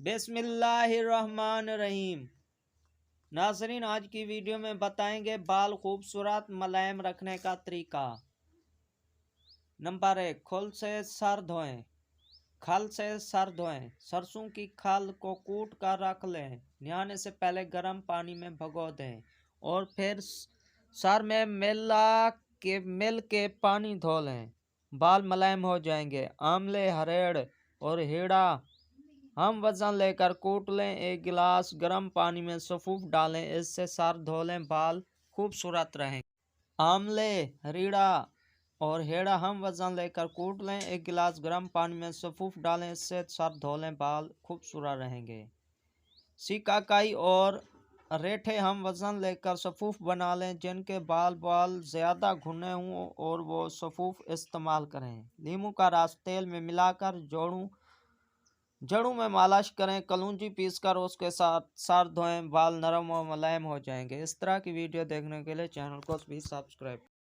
बिस्मिल्लाहिर्रहमानिर्रहीम। नाज़रीन, आज की वीडियो में बताएंगे बाल खूबसूरत मुलायम रखने का तरीका। नंबर 1, खल से सर धोएं। खल से सर धोएं। सरसों की खल को कूट कर रख लें। नहाने से पहले गर्म पानी में भिगो दें और फिर सर में मिल के पानी धो लें। बाल मुलायम हो जाएंगे। आंवले, हरेड़ और हेड़ा हम वजन लेकर कूट लें। एक गिलास गर्म पानी में सफ़ूफ डालें, इससे सर धो लें, बाल खूबसूरत रहें। आंवले, हरीड़ा और हेड़ा हम वजन लेकर कूट लें। एक गिलास गर्म पानी में सफ़ूफ डालें, इससे सर धो लें, बाल खूबसूरत रहेंगे। सिकाकाई और रेठे हम वजन लेकर सफ़ूफ बना लें, जिनके बाल ज़्यादा घुने हों और वो सफ़ूफ इस्तेमाल करें। नींबू का रस तेल में मिलाकर जड़ों में मालिश करें। कलौंजी पीसकर उसके साथ सर धोएं, बाल नरम और मुलायम हो जाएंगे। इस तरह की वीडियो देखने के लिए चैनल को भी सब्सक्राइब